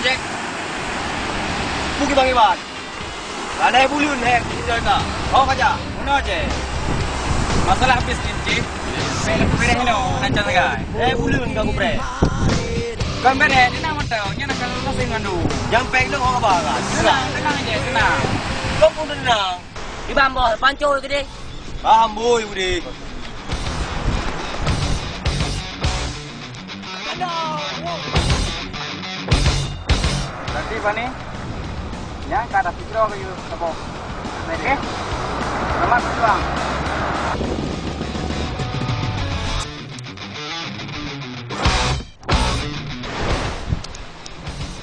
Jack. Pergi Bang Iwan. Ada bulun hek kita ka. Oh kaja. Mana je? Masalah habis ni Cik. Pere hino nancan sagai. Bulun ka ku pre. Kan bere ni nak mata. Nya nak kalau nasi mandu. Yang pek lu orang apa kan? Tenang je, tenang. Kau pun tenang. Di bambo pancoi ke deh. Paham boy budi. Nanti Pani. Yang ke atas pikir ke you apa? Okey. Selamat berjuang.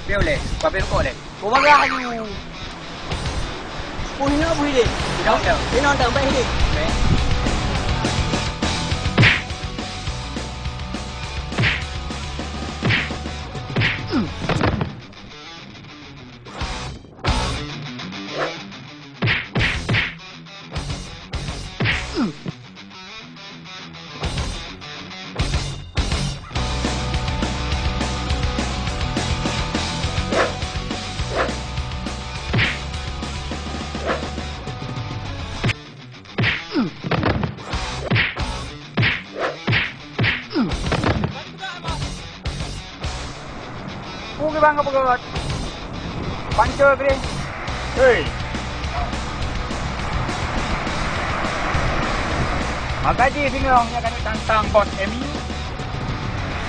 Dia boleh. Papi rokok boleh. Kau bagah you. Punya boleh deh. Dia nak tambah ini. Okey. Pugi bang apa panco kiri. Hei. Makaji singong yang kami tantang bos MU.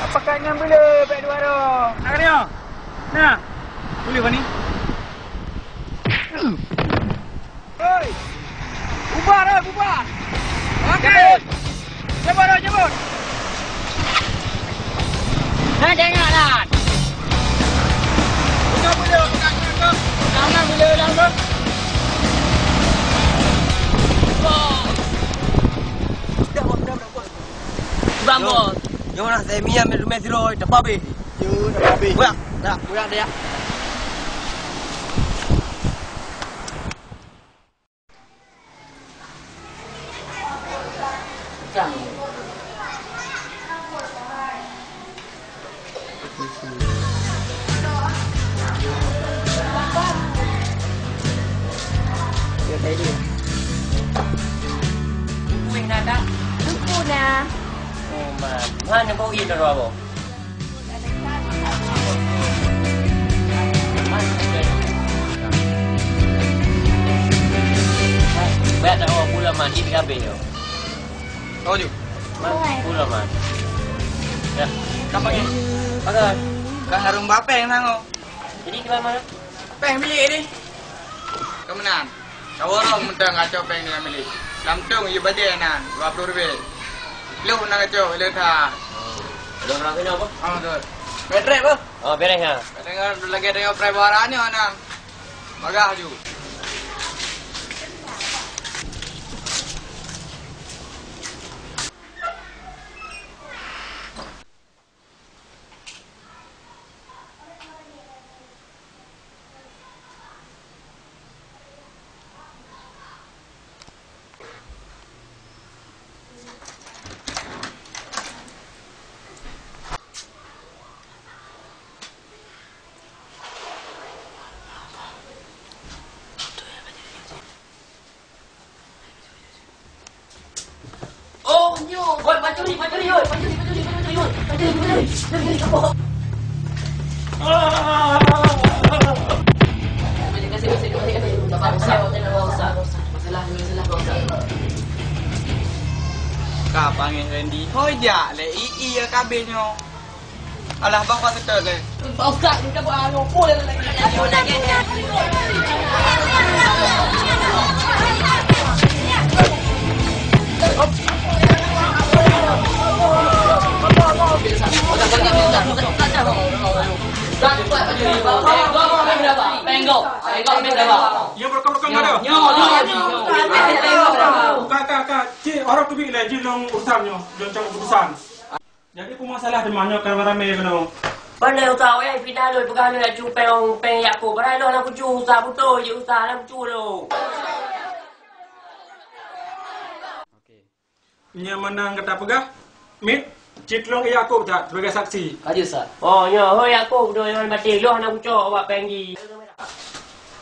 Apakah ngambil baik dua orang? Nak dia? Nah. Boleh Bani? Hei. Bubar. Okey. Jemput. Nah, janganlah. Jangan boleh lama. Dah. Bambo. Yo nak saya miam rumah zero dapat be. Yo dapat be. Buat dia. Jangan. Tadi. Kuih nada. Lupu na. Oh, mana bau ini dah apa? Baik dah awak pula mandi di kabel tu. Tahu je. Pula man. Ya. Kapan ni? Pakai. Kau harum bapeng nang. Jadi di mana? Peng milik ni. Kemenang. Kau orang minta ngacau peng ni milik. Lamtung you badai nan 20 ribu. Lu nak ngacau le tha. Ada orang kena apa? Tu. Beres apa? Oh, beres ha. Dengar lagi dengan peribahasa ni mana? Magah ju. Pancuri, kapok. Kasih. Masalah. Kau panggil Randy. Hoi dia le ii kabelnya. Alah bang kau setel le. Usah ni kapok anu pun lagi. Ya berkong-kong ada. Kak, cik orang tu bilang jilong urusannya, jilong urusan. Jadi masalah di mana kan ramai kena. Pandai usah oi pindah lu pegang lu cu peng Yakub. Pandai lu nak cu usah betul je usah nak cu lu. Okey. Nya menang kata pegah? Mit. Cik Long Yaakob tak sebagai saksi. Kaji Ustaz. Oh, ya, hoi aku doi hoi mati loh nak ucap awak penggi.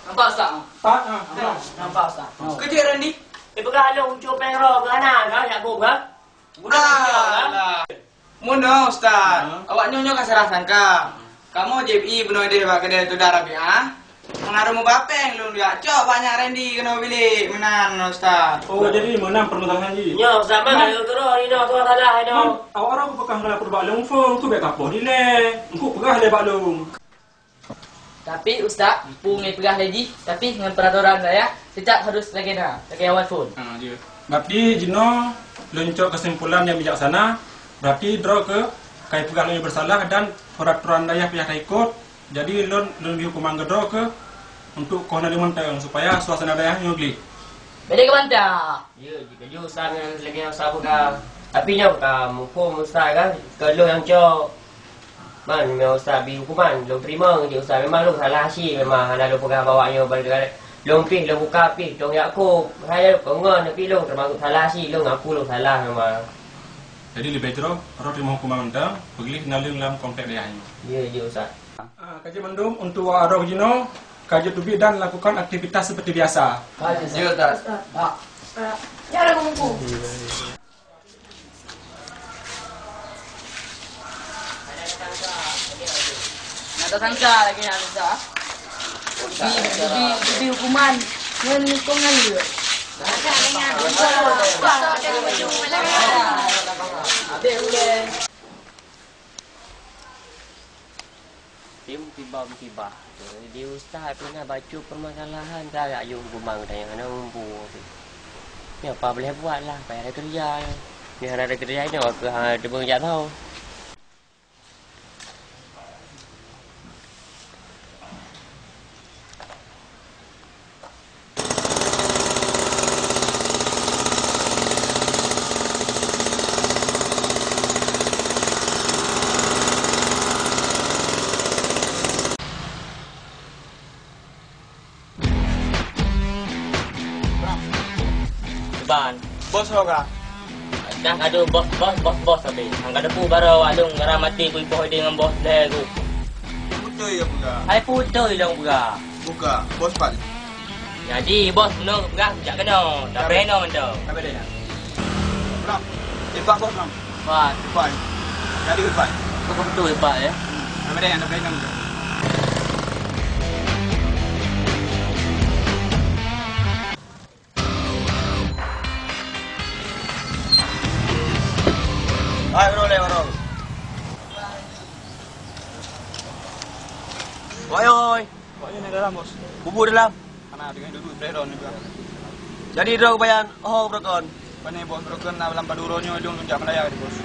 Nampak Ustaz? Tak, Nampak Ustaz. Kerja Randy. Pegang lo ucap pengro ke anak kau ya aku ke? Alah. Muno Ustaz. Awak nyonya ka sarasan ka. Kamu JPI benar dia bak kedai tu darah ya. Mengaruh mu bapeng lu ya. Cok banyak Randy kena pilih menan Ustaz. Oh, jadi menang permasalahan ni. Ya, sama kalau terus ni nak tu salah ni. Awak orang pegang kalau perbak long phone, tu baik kapur ni le. Engkau pegah le bak long. Tapi Ustaz, pungai pegah lagi. Tapi dengan peraturan saya, tetap harus legenda, lagi awal phone. Dia. Berarti Jino luncur kesimpulan yang bijaksana. Berarti draw ke kai pegang yang bersalah dan peraturan daya pihak ikut. Jadi lon dihukuman draw ke untuk kona limentang supaya suasana daya nyugli. Beda ke mantap. Ya, jika ju Ustaz dengan lagi yang Ustaz bukan. Tapi nya bukan hukum Ustaz kan. Kalau yang cok man memang Ustaz beri hukuman. Lo terima je Ustaz. Memang lo salah si. Memang ada lo pegang bawanya balik. Lo pih, lo buka pih. Dong Yaakob. Saya pengen tapi lo termasuk salah si. Lo ngaku lo salah memang. Jadi lebih draw, orang terima hukuman mentang, pergi kenalin dalam komplek dayanya. Ya, je Ustaz. Kaji mendum untuk Arok Jino, kaji tubi dan lakukan aktivitas seperti biasa. Kaji Ustaz. Ya Ustaz. Jangan kumpul. Nada sangka lagi nak Ustaz. Jadi hukuman. Yang hukuman juga. Tiba-tiba dia Ustaz pernah baca permasalahan tak ayuh hukuman dan yang nak ngumpul. Ni apa boleh buat lah, payah ada kerja. Ni ada kerja ni aku ada banyak tahu. Ban. Bos roga. Dah ada bos habis. Hang ada pu baru alung ngara mati ku ipoh dengan bos dah aku. Betul ya buka. Hai putoi dong buka. Buka. Bos pak. Jadi bos benar buka jak kena. Tak pernah mentau. Apa dia? Bram. Cepat bos bram. Wah, Cepat. Jadi cepat. kau betul pak ya. Apa dia yang nak pegang? Hai bro, le bro. Woi. Woi ni dalam bos. Bubur dalam. Karena dengan duduk preron juga. Jadi draw bayan. Oh, brokon. Pani bos broken na dalam paduronyo dong tunjak Malaya di bos.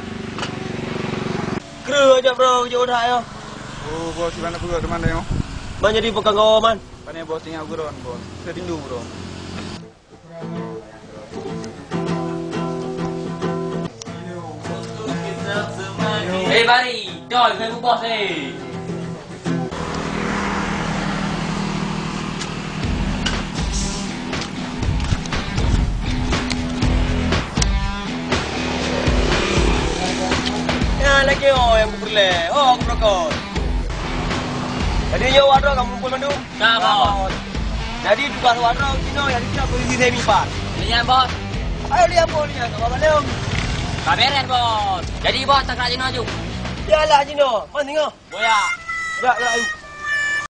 Kru aja bro, jauh dah yo. Oh bos gimana bro teman yo? Man jadi bukan kawan. Pani bos tinggal guron bos. Serindu bro. Hey Bari, joy với bos đi. Ya lagi yang berle. Oh, aku berkot. Jadi nyawa wadro kamu kumpul mandum? Nah, bos. Jadi juga wadro kino yang kita posisi semi par. Lihat bos. Ayo lihat bos lihat. Apa leung? Kamera bos. Jadi bos tak nak Jino ju. Yalah Jino. Mana tengok? Boya. Ya, ya.